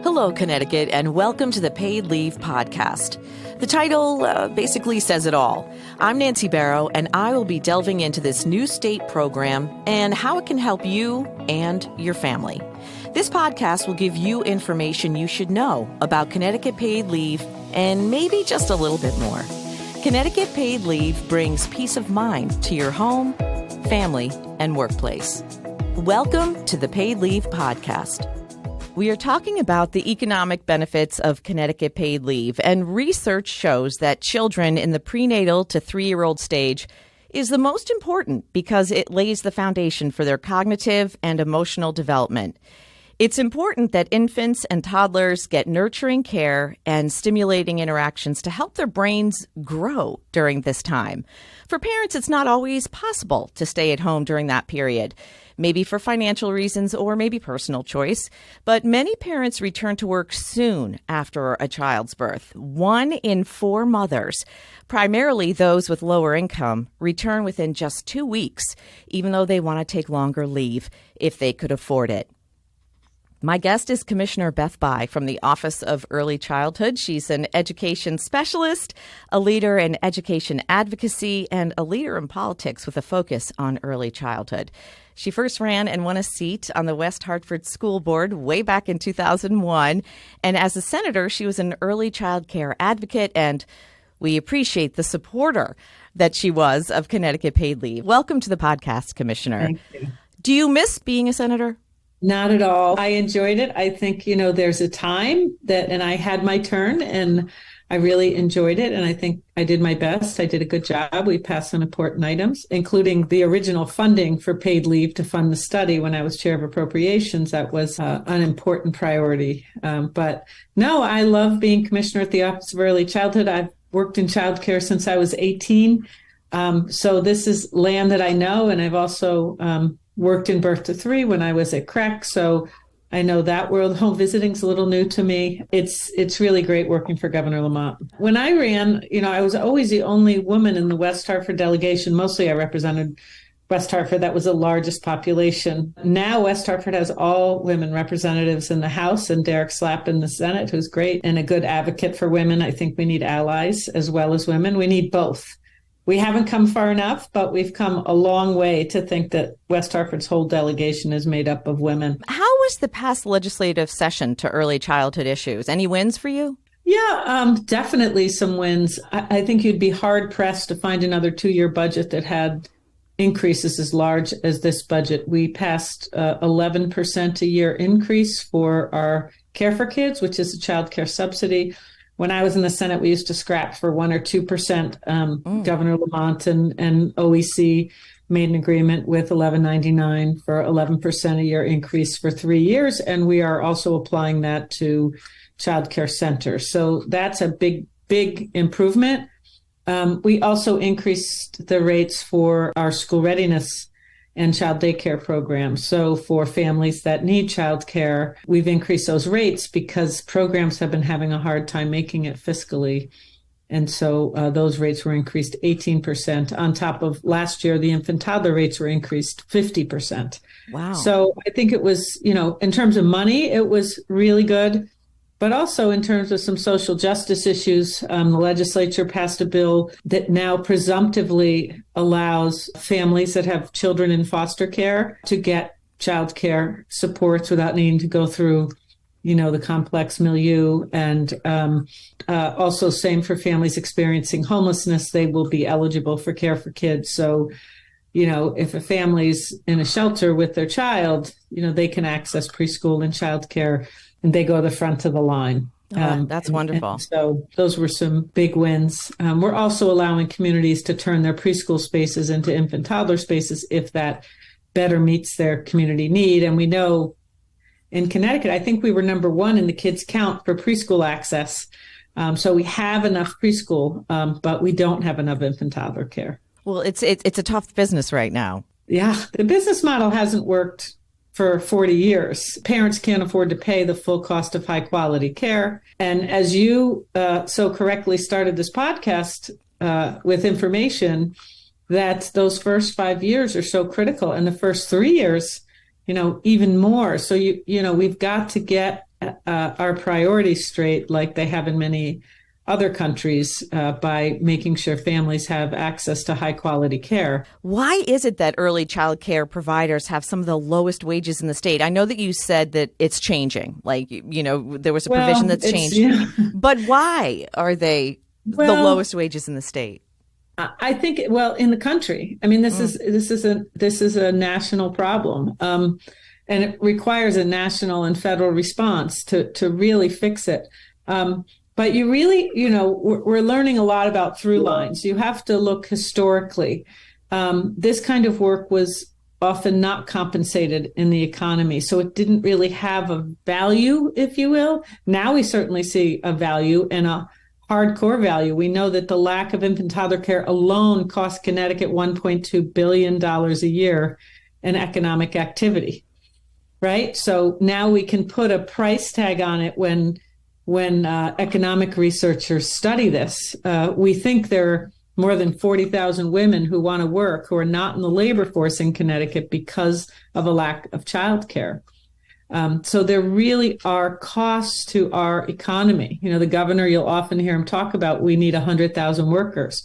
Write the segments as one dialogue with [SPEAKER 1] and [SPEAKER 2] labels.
[SPEAKER 1] Hello, Connecticut, and welcome to the Paid Leave Podcast. The title basically says it all. I'm Nancy Barrow, and I will be delving into this new state program and how it can help you and your family. This podcast will give you information you should know about Connecticut paid leave and maybe just a little bit more. Connecticut paid leave brings peace of mind to your home, family, and workplace. Welcome to the Paid Leave Podcast. We are talking about the economic benefits of Connecticut paid leave, and research shows that children in the prenatal to 3-year-old stage is the most important because it lays the foundation for their cognitive and emotional development. It's important that infants and toddlers get nurturing care and stimulating interactions to help their brains grow during this time. For parents, it's not always possible to stay at home during that period, maybe for financial reasons or maybe personal choice. But many parents return to work soon after a child's birth. 1 in 4 mothers, primarily those with lower income, return within just 2 weeks, even though they want to take longer leave if they could afford it. My guest is Commissioner Beth Bye from the Office of Early Childhood. She's an education specialist, a leader in education advocacy, and a leader in politics with a focus on early childhood. She first ran and won a seat on the West Hartford School Board way back in 2001. And as a senator, she was an early childcare advocate, and we appreciate the supporter that she was of Connecticut paid leave. Welcome to the podcast, Commissioner.
[SPEAKER 2] Thank you.
[SPEAKER 1] Do you miss being a senator?
[SPEAKER 2] Not at all. I enjoyed it. I think, there's a time and I had my turn and I really enjoyed it. And I think I did my best. I did a good job. We passed some important items, including the original funding for paid leave to fund the study when I was chair of appropriations. That was an important priority. But no, I love being commissioner at the Office of Early Childhood. I've worked in childcare since I was 18. So this is land that I know. And I've also worked in birth to 3 when I was at CREC. So I know that world. Home visiting is a little new to me. It's really great working for Governor Lamont. When I ran, I was always the only woman in the West Hartford delegation. Mostly I represented West Hartford. That was the largest population. Now West Hartford has all women representatives in the House and Derek Slapp in the Senate, who's great and a good advocate for women. I think we need allies as well as women. We need both. We haven't come far enough, but we've come a long way to think that West Hartford's whole delegation is made up of women.
[SPEAKER 1] How was the past legislative session to early childhood issues? Any wins for you?
[SPEAKER 2] Yeah, definitely some wins. I think you'd be hard pressed to find another 2-year budget that had increases as large as this budget. We passed 11% a year increase for our Care for Kids, which is a child care subsidy. When I was in the Senate, we used to scrap for 1 or 2%. Governor Lamont and OEC made an agreement with $11.99 for 11% a year increase for 3 years. And we are also applying that to child care centers. So that's a big, big improvement. We also increased the rates for our school readiness and child daycare programs. So for families that need childcare, we've increased those rates because programs have been having a hard time making it fiscally. And so those rates were increased 18%. On top of last year, the infant toddler rates were increased 50%.
[SPEAKER 1] Wow.
[SPEAKER 2] So I think it was, in terms of money, it was really good. But also in terms of some social justice issues, the legislature passed a bill that now presumptively allows families that have children in foster care to get child care supports without needing to go through, the complex milieu. And also same for families experiencing homelessness, they will be eligible for Care for Kids. So, if a family's in a shelter with their child, they can access preschool and child care. And they go to the front of the line.
[SPEAKER 1] That's wonderful.
[SPEAKER 2] And so those were some big wins. We're also allowing communities to turn their preschool spaces into infant toddler spaces if that better meets their community need. And we know in Connecticut, I think we were number 1 in the kids count for preschool access. So we have enough preschool, but we don't have enough infant toddler care.
[SPEAKER 1] Well, it's a tough business right now.
[SPEAKER 2] Yeah, the business model hasn't worked for 40 years. Parents can't afford to pay the full cost of high quality care. And as you so correctly started this podcast with information, that those first 5 years are so critical. And the first 3 years, even more. So, we've got to get our priorities straight like they have in many other countries by making sure families have access to high quality care.
[SPEAKER 1] Why is it that early child care providers have some of the lowest wages in the state? I know that you said that it's changing, like, there was a provision that's changed.
[SPEAKER 2] Yeah.
[SPEAKER 1] But why are they the
[SPEAKER 2] Well,
[SPEAKER 1] lowest wages in the state?
[SPEAKER 2] I think, well, in the country, I mean, this is a national problem, and it requires a national and federal response to really fix it. But you really, we're learning a lot about through lines. You have to look historically. This kind of work was often not compensated in the economy, so it didn't really have a value, if you will. Now we certainly see a value and a hardcore value. We know that the lack of infant toddler care alone costs Connecticut $1.2 billion a year in economic activity, right? So now we can put a price tag on it when economic researchers study this. We think there are more than 40,000 women who want to work who are not in the labor force in Connecticut because of a lack of childcare. So there really are costs to our economy. The governor, you'll often hear him talk about, we need 100,000 workers.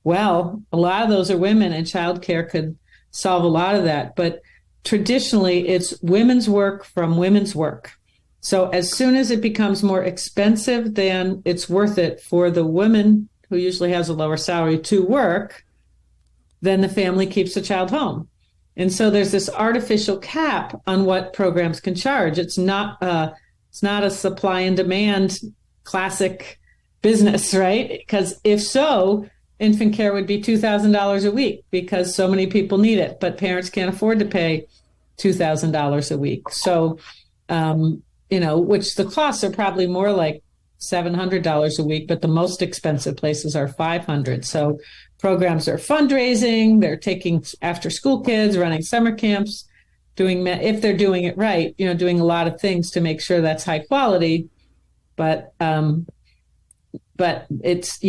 [SPEAKER 2] Well, a lot of those are women, and childcare could solve a lot of that. But traditionally, it's women's work from women's work. So as soon as it becomes more expensive, then it's worth it for the woman who usually has a lower salary to work, then the family keeps the child home. And so there's this artificial cap on what programs can charge. It's not a supply and demand classic business, right? Because if so, infant care would be $2,000 a week because so many people need it, but parents can't afford to pay $2,000 a week. So, which the costs are probably more like $700 a week, but the most expensive places are $500. So programs are fundraising, they're taking after school kids, running summer camps, if they're doing it right, doing a lot of things to make sure that's high quality. But you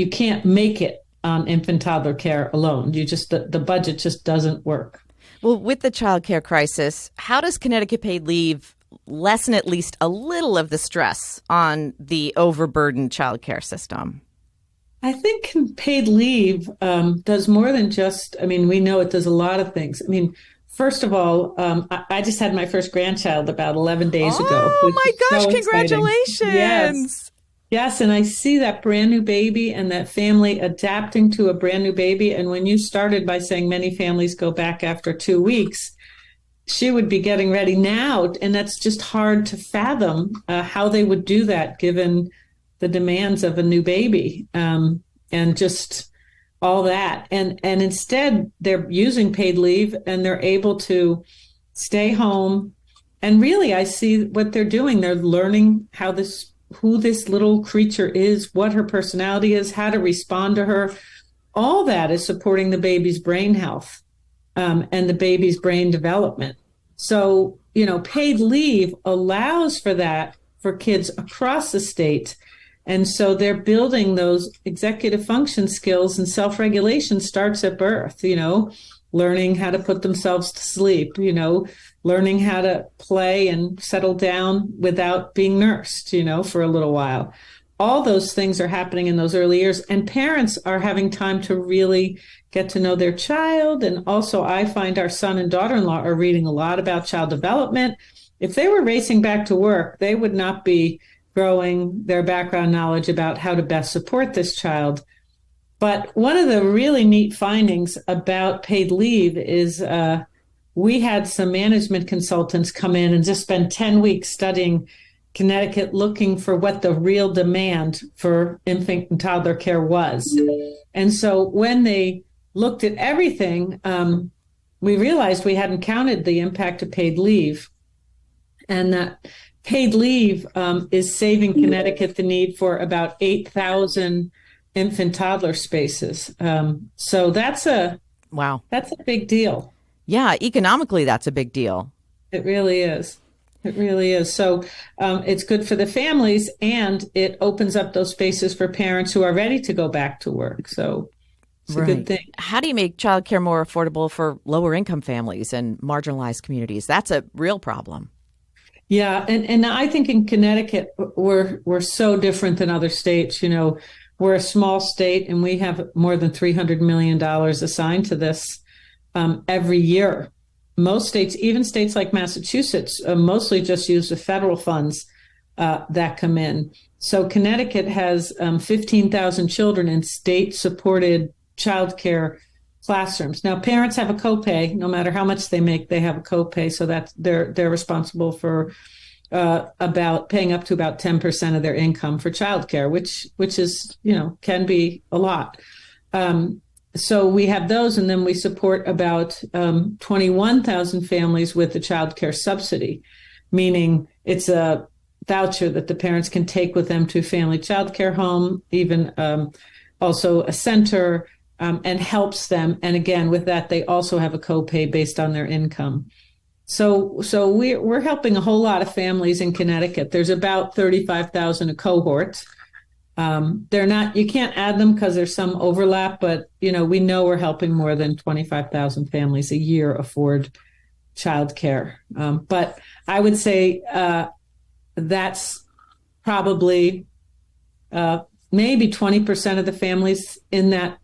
[SPEAKER 2] can't make it on infant toddler care alone. The budget just doesn't work.
[SPEAKER 1] Well, with the child care crisis, how does Connecticut paid leave lessen at least a little of the stress on the overburdened child care system?
[SPEAKER 2] I think paid leave does more than just, we know it does a lot of things. First of all, I just had my first grandchild about 11 days ago.
[SPEAKER 1] Oh my gosh,
[SPEAKER 2] so
[SPEAKER 1] congratulations.
[SPEAKER 2] Yes, and I see that brand new baby and that family adapting to a brand new baby. And when you started by saying many families go back after 2 weeks, she would be getting ready now. And that's just hard to fathom how they would do that given the demands of a new baby and just all that. And instead, they're using paid leave and they're able to stay home. And really, I see what they're doing. They're learning who this little creature is, what her personality is, how to respond to her. All that is supporting the baby's brain health and the baby's brain development. So, paid leave allows for that for kids across the state. And so they're building those executive function skills, and self-regulation starts at birth, learning how to put themselves to sleep, learning how to play and settle down without being nursed, for a little while. All those things are happening in those early years, and parents are having time to really get to know their child. And also, I find our son and daughter-in-law are reading a lot about child development. If they were racing back to work, they would not be growing their background knowledge about how to best support this child. But one of the really neat findings about paid leave is we had some management consultants come in and just spend 10 weeks studying Connecticut, looking for what the real demand for infant and toddler care was. And so when they looked at everything, we realized we hadn't counted the impact of paid leave, and that paid leave is saving Connecticut the need for about 8,000 infant toddler spaces. So that's a big deal.
[SPEAKER 1] Yeah, economically, that's a big deal.
[SPEAKER 2] It really is. It really is. So it's good for the families, and it opens up those spaces for parents who are ready to go back to work. So it's a good thing.
[SPEAKER 1] How do you make childcare more affordable for lower income families and marginalized communities? That's a real problem.
[SPEAKER 2] Yeah, and I think in Connecticut we're so different than other states. We're a small state, and we have more than $300 million assigned to this every year. Most states, even states like Massachusetts, mostly just use the federal funds that come in. So Connecticut has 15,000 children in state-supported childcare classrooms. Now, parents have a copay. No matter how much they make, they have a copay. So that's they're responsible for about paying up to about 10% of their income for childcare, which is can be a lot. So we have those, and then we support about 21,000 families with the child care subsidy, meaning it's a voucher that the parents can take with them to family child care home, even also a center, and helps them. And again, with that, they also have a copay based on their income. So we're helping a whole lot of families in Connecticut. There's about 35,000 a cohort. They're not, you can't add them because there's some overlap, but we know we're helping more than 25,000 families a year afford childcare. But I would say that's probably maybe 20% of the families in that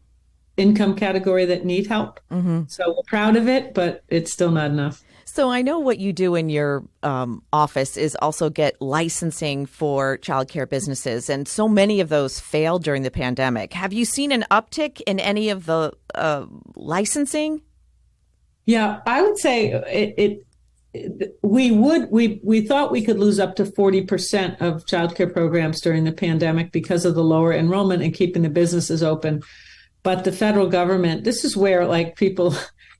[SPEAKER 2] income category that need help. Mm-hmm. So we're proud of it, but it's still not enough.
[SPEAKER 1] So I know what you do in your office is also get licensing for childcare businesses, and so many of those failed during the pandemic. Have you seen an uptick in any of the licensing?
[SPEAKER 2] Yeah, I would say we thought we could lose up to 40% of childcare programs during the pandemic because of the lower enrollment and keeping the businesses open. But the federal government, this is where people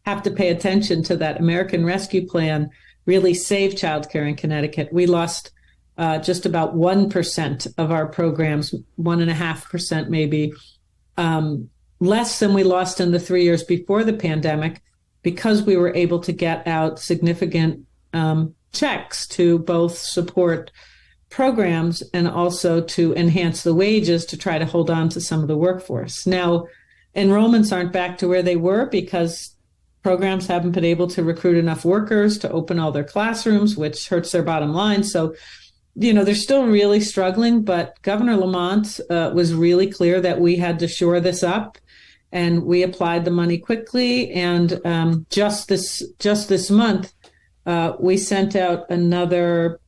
[SPEAKER 2] have to pay attention to that American Rescue Plan really saved childcare in Connecticut. We lost just about 1% of our programs, 1.5% maybe, less than we lost in the 3 years before the pandemic, because we were able to get out significant checks to both support programs and also to enhance the wages to try to hold on to some of the workforce. Now, enrollments aren't back to where they were because programs haven't been able to recruit enough workers to open all their classrooms, which hurts their bottom line. So, they're still really struggling, but Governor Lamont was really clear that we had to shore this up, and we applied the money quickly. And just this month, we sent out another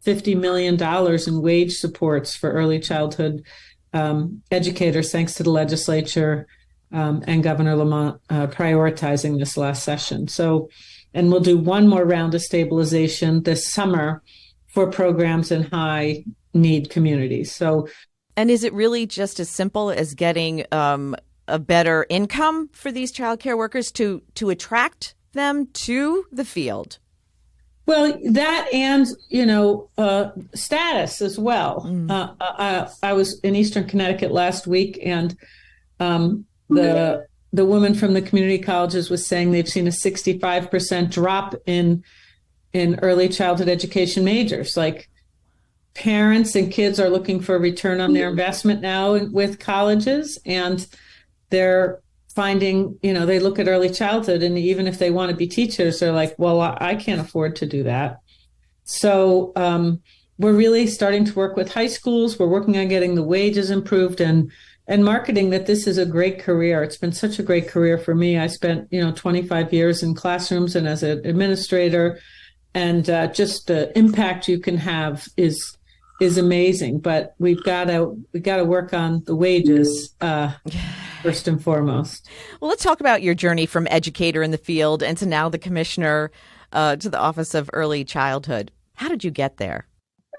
[SPEAKER 2] $50 million in wage supports for early childhood educators, thanks to the legislature and Governor Lamont prioritizing this last session. So, and we'll do one more round of stabilization this summer for programs in high need communities. So,
[SPEAKER 1] and is it really just as simple as getting a better income for these childcare workers to attract them to the field?
[SPEAKER 2] Well, that and, status as well. I was in Eastern Connecticut last week, and the woman from the community colleges was saying they've seen a 65% drop in early childhood education majors. Like, parents and kids are looking for a return on their investment now with colleges, and they're finding, they look at early childhood, and even if they want to be teachers, they're like, well, I can't afford to do that. So we're really starting to work with high schools. We're working on getting the wages improved and marketing that this is a great career. It's been such a great career for me. I spent, 25 years in classrooms and as an administrator, and just the impact you can have is amazing. But we got to work on the wages first and foremost.
[SPEAKER 1] Well, let's talk about your journey from educator in the field and to now the commissioner to the Office of Early Childhood. How did you get there?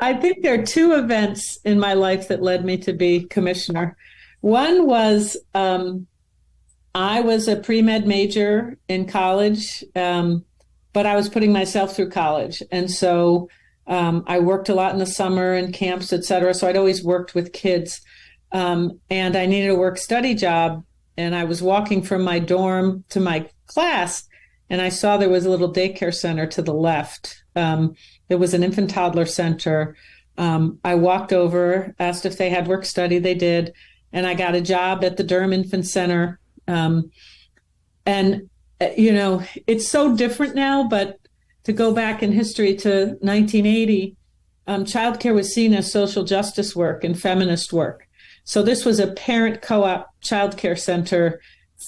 [SPEAKER 2] I think there are two events in my life that led me to be commissioner. One was I was a pre-med major in college, but I was putting myself through college. And so I worked a lot in the summer and camps, et cetera. So I'd always worked with kids. And I needed a work-study job. And I was walking from my dorm to my class, and I saw there was a little daycare center to the left. There was an infant toddler center. I walked over, asked if they had work-study. They did. And I got a job at the Durham Infant Center. And, it's so different now, but to go back in history to 1980, childcare was seen as social justice work and feminist work. So this was a parent co-op childcare center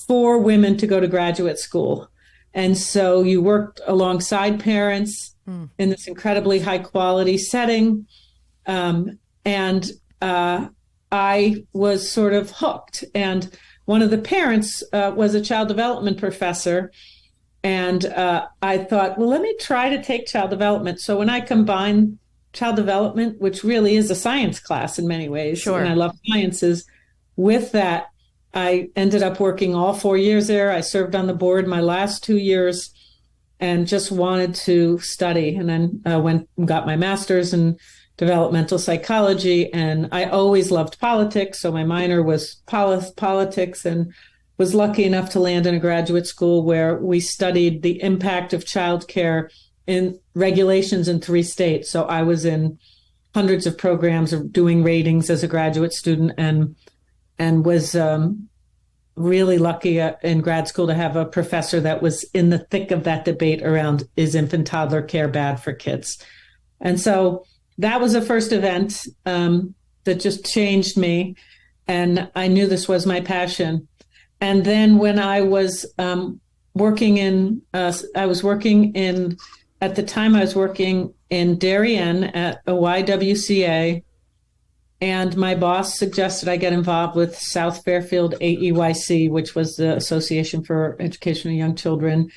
[SPEAKER 2] for women to go to graduate school. And so you worked alongside parents in this incredibly high quality setting. I was sort of hooked. And one of the parents was a child development professor. And I thought, well, let me try to take child development. So when I combine child development, which really is a science class in many ways,
[SPEAKER 1] sure,
[SPEAKER 2] and I love sciences, with that, I ended up working all 4 years there. I served on the board my last 2 years and just wanted to study. And then went and got my master's in developmental psychology. And I always loved politics. So my minor was politics, and was lucky enough to land in a graduate school where we studied the impact of childcare in regulations in 3 states. So I was in hundreds of programs of doing ratings as a graduate student, and was really lucky in grad school to have a professor that was in the thick of that debate around, is infant toddler care bad for kids? And so that was the first event that just changed me. And I knew this was my passion. And then when I was working in Darien at a YWCA, and my boss suggested I get involved with South Fairfield AEYC, which was the Association for Education of Young Children.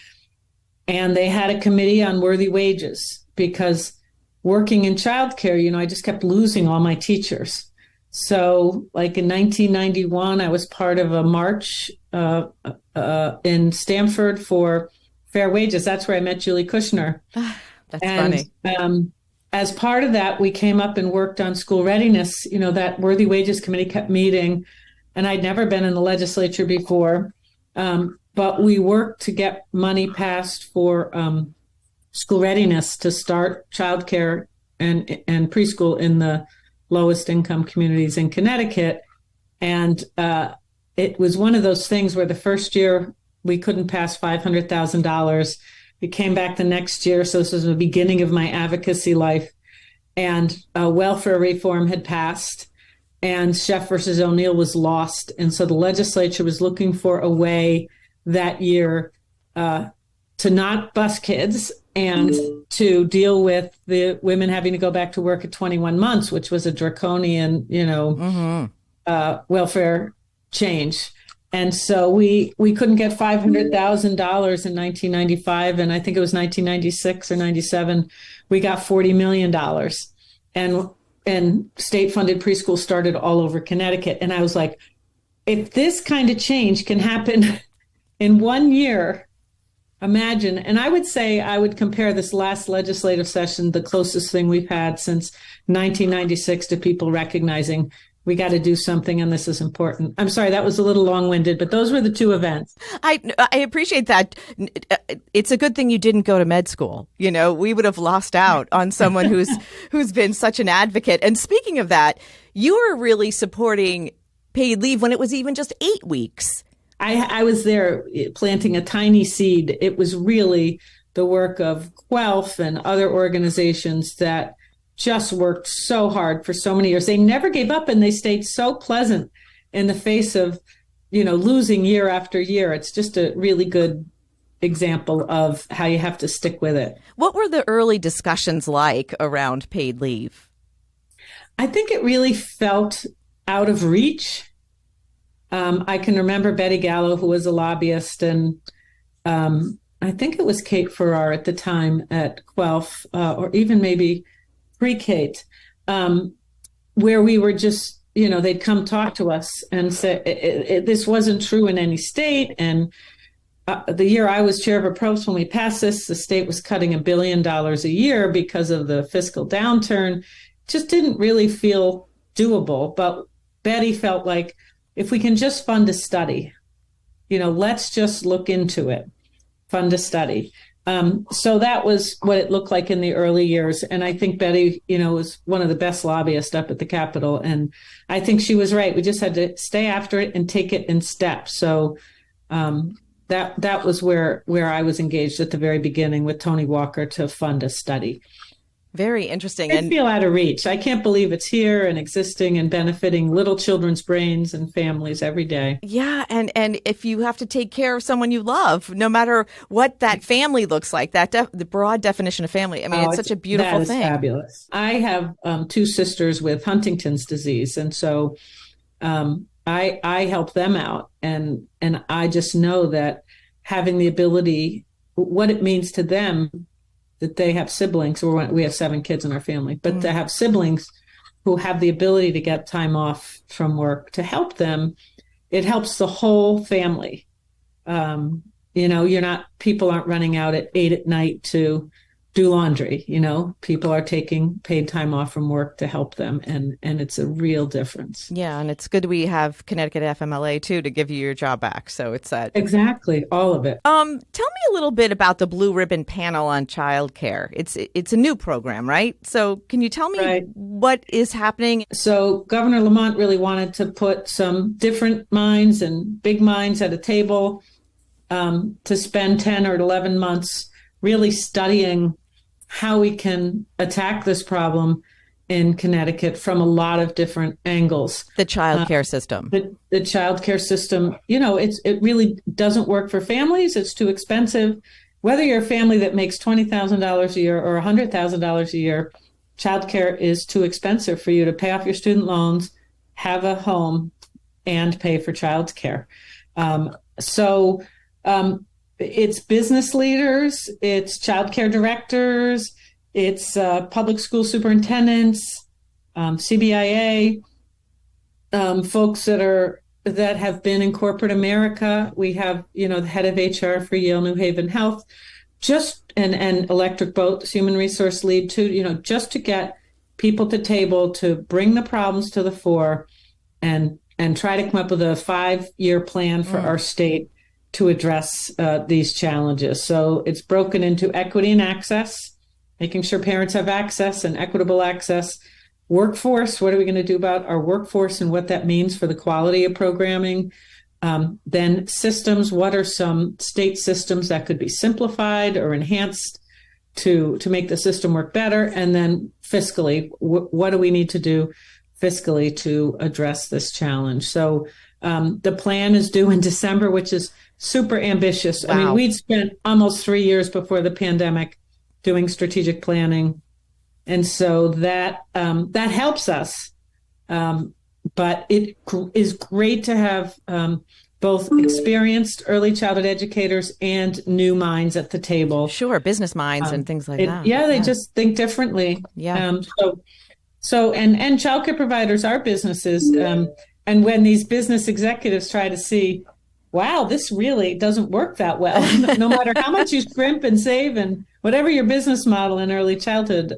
[SPEAKER 2] And they had a committee on worthy wages, because working in childcare, I just kept losing all my teachers. So like in 1991, I was part of a march in Stamford for fair wages. That's where I met Julie Kushner.
[SPEAKER 1] That's funny.
[SPEAKER 2] As part of that, we came up and worked on school readiness. That Worthy Wages Committee kept meeting, and I'd never been in the legislature before. But we worked to get money passed for school readiness to start childcare and preschool in the lowest income communities in Connecticut. And it was one of those things where the first year we couldn't pass $500,000. We came back the next year. So this was the beginning of my advocacy life. And welfare reform had passed, and Sheff versus O'Neill was lost. And so the legislature was looking for a way that year to not bus kids and to deal with the women having to go back to work at 21 months, which was a draconian, welfare change. And so we couldn't get $500,000 in 1995. And I think it was 1996 or 97, we got $40 million. And state-funded preschool started all over Connecticut. And I was like, if this kind of change can happen in 1 year, imagine. And I would say I would compare this last legislative session, the closest thing we've had since 1996, to people recognizing we got to do something, and this is important. I'm sorry, that was a little long-winded, but those were the 2 events.
[SPEAKER 1] I appreciate that. It's a good thing you didn't go to med school. We would have lost out on someone who's been such an advocate. And speaking of that, you were really supporting paid leave when it was even just 8 weeks.
[SPEAKER 2] I was there planting a tiny seed. It was really the work of Guelph and other organizations that just worked so hard for so many years. They never gave up, and they stayed so pleasant in the face of, losing year after year. It's just a really good example of how you have to stick with it.
[SPEAKER 1] What were the early discussions like around paid leave?
[SPEAKER 2] I think it really felt out of reach. I can remember Betty Gallo, who was a lobbyist, and I think it was Kate Farrar at the time at Guelph, or even maybe pre-Kate, where we were just, they'd come talk to us and say this wasn't true in any state. And the year I was chair of approach, when we passed this, the state was cutting $1 billion a year because of the fiscal downturn. Just didn't really feel doable. But Betty felt like, if we can just fund a study, let's just look into it, fund a study. So that was what it looked like in the early years. And I think Betty, was one of the best lobbyists up at the Capitol. And I think she was right. We just had to stay after it and take it in steps. So that was where I was engaged at the very beginning with Tony Walker to fund a study.
[SPEAKER 1] Very interesting.
[SPEAKER 2] I feel out of reach. I can't believe it's here and existing and benefiting little children's brains and families every day.
[SPEAKER 1] Yeah, and if you have to take care of someone you love, no matter what that family looks like, the broad definition of family. I mean, it's such a beautiful thing.
[SPEAKER 2] Fabulous. I have two sisters with Huntington's disease, and so I help them out, and I just know that having the ability, what it means to them, that they have siblings. We have 7 kids in our family, but to have siblings who have the ability to get time off from work to help them, it helps the whole family. People aren't running out at 8 at night to do laundry. People are taking paid time off from work to help them, and it's a real difference.
[SPEAKER 1] Yeah, and it's good we have Connecticut FMLA too to give you your job back. So it's that
[SPEAKER 2] exactly all of it.
[SPEAKER 1] Tell me a little bit about the Blue Ribbon Panel on childcare. It's a new program, right? So can you tell me what is happening?
[SPEAKER 2] So Governor Lamont really wanted to put some different minds and big minds at a table to spend 10 or 11 months really studying how we can attack this problem in Connecticut from a lot of different angles.
[SPEAKER 1] The child care system.
[SPEAKER 2] The child care system, it really doesn't work for families. It's too expensive. Whether you're a family that makes $20,000 a year or $100,000 a year, child care is too expensive for you to pay off your student loans, have a home, and pay for child care. It's business leaders, it's child care directors, it's public school superintendents, CBIA, folks that have been in corporate America. We have, the head of HR for Yale New Haven Health, and Electric Boat's human resource lead too, just to get people to table to bring the problems to the fore and try to come up with a 5-year plan for our state to address these challenges. So it's broken into equity and access, making sure parents have access and equitable access. Workforce, what are we going to do about our workforce and what that means for the quality of programming? Then systems, what are some state systems that could be simplified or enhanced to make the system work better? And then fiscally, what do we need to do fiscally to address this challenge? So the plan is due in December, which is super ambitious.
[SPEAKER 1] Wow.
[SPEAKER 2] I mean, we'd spent almost 3 years before the pandemic doing strategic planning. And so that helps us. But it is great to have both experienced early childhood educators and new minds at the table.
[SPEAKER 1] Sure, business minds and things like that.
[SPEAKER 2] Yeah, they just think differently.
[SPEAKER 1] Yeah.
[SPEAKER 2] And childcare providers are businesses. And when these business executives try to see, wow, this really doesn't work that well, no matter how much you scrimp and save and whatever your business model in early childhood,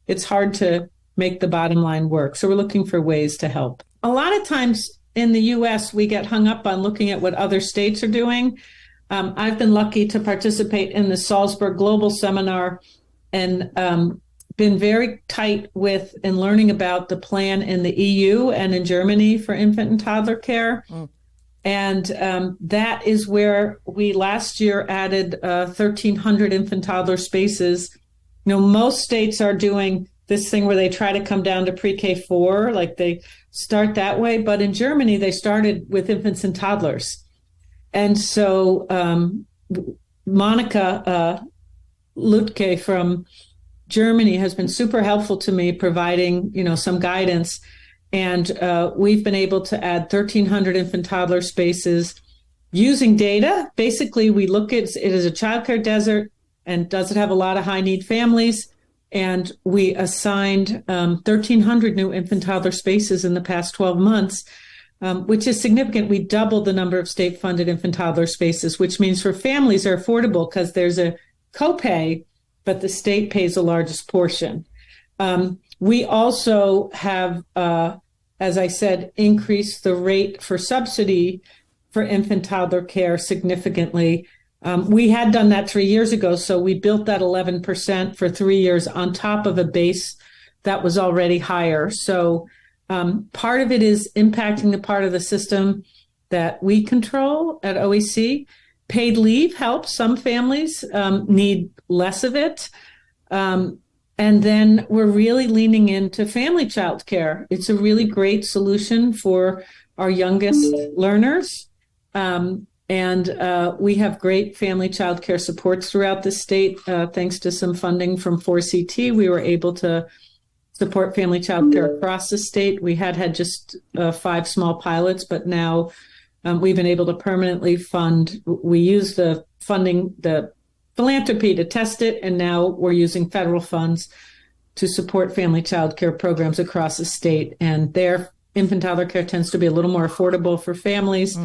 [SPEAKER 2] it's hard to make the bottom line work. So we're looking for ways to help. A lot of times in the U.S., we get hung up on looking at what other states are doing. I've been lucky to participate in the Salzburg Global Seminar and been very tight with and learning about the plan in the EU and in Germany for infant and toddler care. And that is where we last year added 1,300 infant toddler spaces. Most states are doing this thing where they try to come down to pre-K 4, like they start that way. But in Germany, they started with infants and toddlers. And so Monica Lutke from Germany has been super helpful to me, providing, some guidance. And we've been able to add 1,300 infant toddler spaces using data. Basically, we look at it as a childcare desert, and does it have a lot of high need families? And we assigned 1,300 new infant toddler spaces in the past 12 months, which is significant. We doubled the number of state funded infant toddler spaces, which means for families are affordable because there's a copay, but the state pays the largest portion. We also have, as I said, increased the rate for subsidy for infant toddler care significantly. We had done that 3 years ago, so we built that 11% for 3 years on top of a base that was already higher. So part of it is impacting the part of the system that we control at OEC, Paid leave helps. Some families need less of it. And then we're really leaning into family childcare. It's a really great solution for our youngest learners. And we have great family childcare supports throughout the state. Thanks to some funding from 4CT, we were able to support family childcare across the state. We had just 5 small pilots, but now we've been able to permanently fund. We use the funding, the philanthropy to test it, and now we're using federal funds to support family child care programs across the state. And their infant toddler care tends to be a little more affordable for families.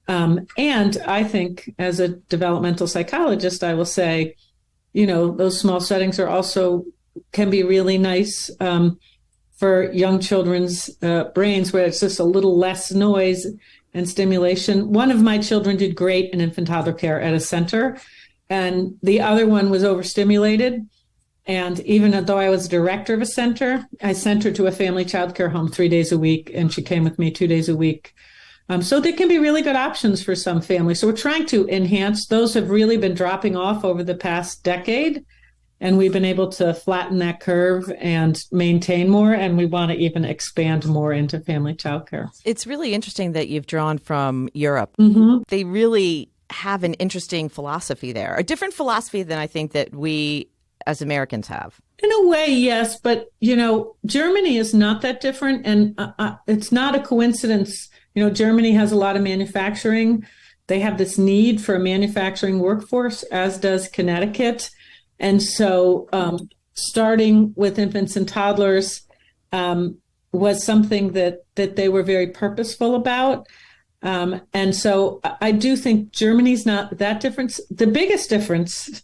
[SPEAKER 2] And I think, as a developmental psychologist, I will say, those small settings are also can be really nice for young children's brains, where it's just a little less noise and stimulation. One of my children did great in infant toddler care at a center, and the other one was overstimulated. And even though I was director of a center, I sent her to a family child care home 3 days a week, and she came with me 2 days a week. So there can be really good options for some families. So we're trying to enhance. Those have really been dropping off over the past decade, and we've been able to flatten that curve and maintain more, and we want to even expand more into family child care.
[SPEAKER 1] It's really interesting that you've drawn from Europe.
[SPEAKER 2] Mm-hmm.
[SPEAKER 1] They really have an interesting philosophy there, a different philosophy than I think that we as Americans have.
[SPEAKER 2] In a way, yes, but, Germany is not that different, and it's not a coincidence. Germany has a lot of manufacturing. They have this need for a manufacturing workforce, as does Connecticut. And so starting with infants and toddlers was something that they were very purposeful about. And so I do think Germany's not that different. The biggest difference,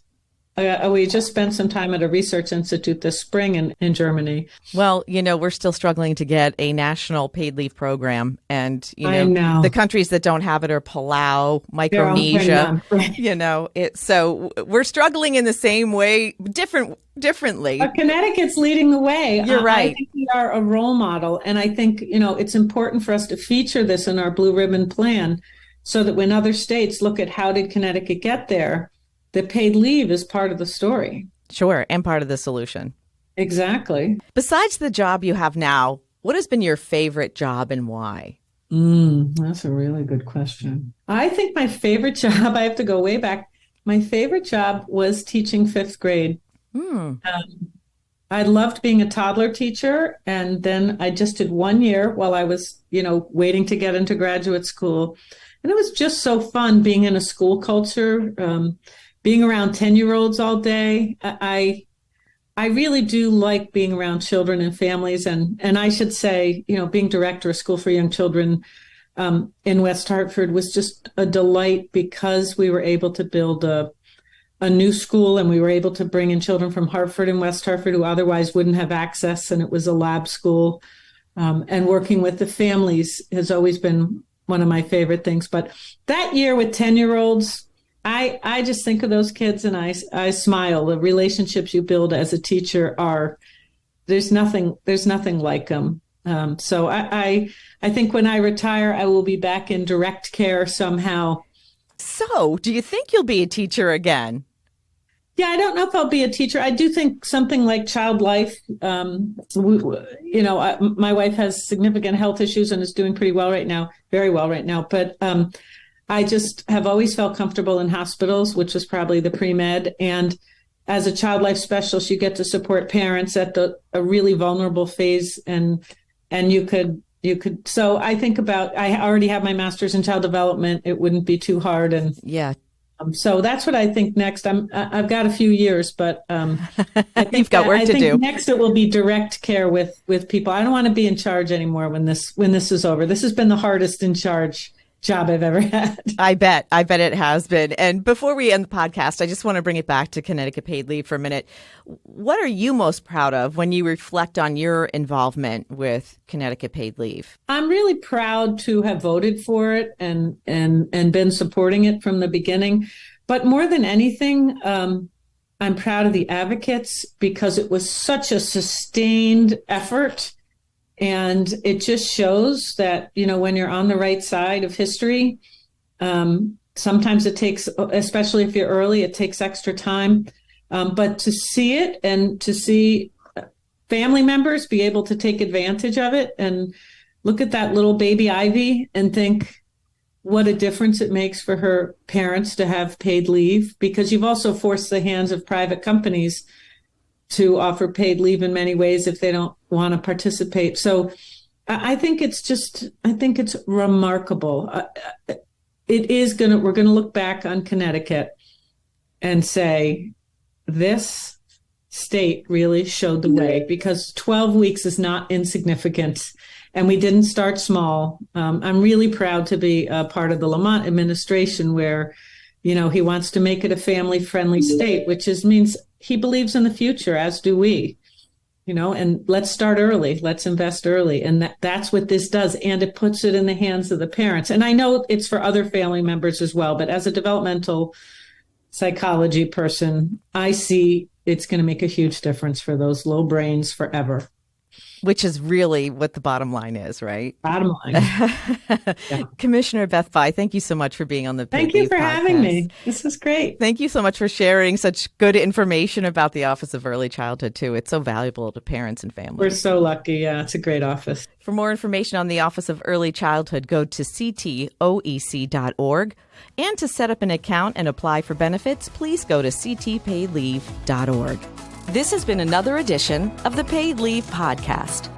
[SPEAKER 2] we just spent some time at a research institute this spring in Germany.
[SPEAKER 1] Well, we're still struggling to get a national paid leave program. And,
[SPEAKER 2] I know.
[SPEAKER 1] The countries that don't have it are Palau, Micronesia, so we're struggling in the same way, differently.
[SPEAKER 2] But Connecticut's leading the way.
[SPEAKER 1] You're right.
[SPEAKER 2] I think we are a role model. And I think, it's important for us to feature this in our Blue Ribbon Plan, so that when other states look at how did Connecticut get there, the paid leave is part of the story.
[SPEAKER 1] Sure, and part of the solution.
[SPEAKER 2] Exactly.
[SPEAKER 1] Besides the job you have now, what has been your favorite job and why?
[SPEAKER 2] That's a really good question. I think my favorite job, I have to go way back. My favorite job was teaching 5th grade. I loved being a toddler teacher. And then I just did 1 year while I was, waiting to get into graduate school. And it was just so fun being in a school culture, being around 10-year-olds all day. I really do like being around children and families. And I should say, being director of School for Young Children in West Hartford was just a delight, because we were able to build a new school, and we were able to bring in children from Hartford and West Hartford who otherwise wouldn't have access. And it was a lab school. And working with the families has always been one of my favorite things. But that year with 10-year-olds, I just think of those kids and I smile. The relationships you build as a teacher there's nothing like them. So I think when I retire, I will be back in direct care somehow.
[SPEAKER 1] So do you think you'll be a teacher again?
[SPEAKER 2] Yeah, I don't know if I'll be a teacher. I do think something like child life, my wife has significant health issues and is doing pretty well right now, very well right now. But I just have always felt comfortable in hospitals, which was probably the pre-med. And as a child life specialist, you get to support parents at a really vulnerable phase. And you could, so I think I already have my master's in child development. It wouldn't be too hard. And
[SPEAKER 1] yeah.
[SPEAKER 2] So that's what I think next. I've got a few years, but I think
[SPEAKER 1] you've got work to do.
[SPEAKER 2] Next, it will be direct care with people. I don't want to be in charge anymore when this is over. This has been the hardest in charge job I've ever had.
[SPEAKER 1] I bet it has been. And before we end the podcast, I just want to bring it back to Connecticut paid leave for a minute. What are you most proud of when you reflect on your involvement with Connecticut paid leave?
[SPEAKER 2] I'm really proud to have voted for it and been supporting it from the beginning. But more than anything, I'm proud of the advocates, because it was such a sustained effort. And it just shows that, when you're on the right side of history, Sometimes it takes, especially if you're early, it takes extra time. But to see it and to see family members be able to take advantage of it and look at that little baby Ivy and think what a difference it makes for her parents to have paid leave, because you've also forced the hands of private companies to offer paid leave in many ways if they don't want to participate. So I think it's remarkable. We're going to look back on Connecticut and say, this state really showed the way, because 12 weeks is not insignificant. And we didn't start small. I'm really proud to be a part of the Lamont administration where, he wants to make it a family-friendly state, which means he believes in the future, as do we. And let's start early. Let's invest early. And that's what this does. And it puts it in the hands of the parents. And I know it's for other family members as well. But as a developmental psychology person, I see it's going to make a huge difference for those little brains forever.
[SPEAKER 1] Which is really what the bottom line is, right?
[SPEAKER 2] Bottom line.
[SPEAKER 1] Yeah. Commissioner Beth Bye, thank you so much for being on the
[SPEAKER 2] Thank you for having me. This is great.
[SPEAKER 1] Thank you so much for sharing such good information about the Office of Early Childhood, too. It's so valuable to parents and families.
[SPEAKER 2] We're so lucky. Yeah, it's a great office.
[SPEAKER 1] For more information on the Office of Early Childhood, go to ctoec.org. And to set up an account and apply for benefits, please go to ctpaidleave.org. This has been another edition of the Paid Leave Podcast.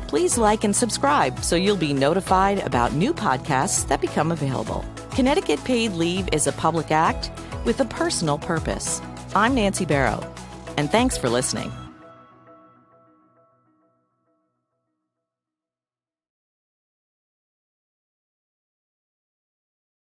[SPEAKER 1] Please like and subscribe so you'll be notified about new podcasts that become available. Connecticut Paid Leave is a public act with a personal purpose. I'm Nancy Barrow, and thanks for listening.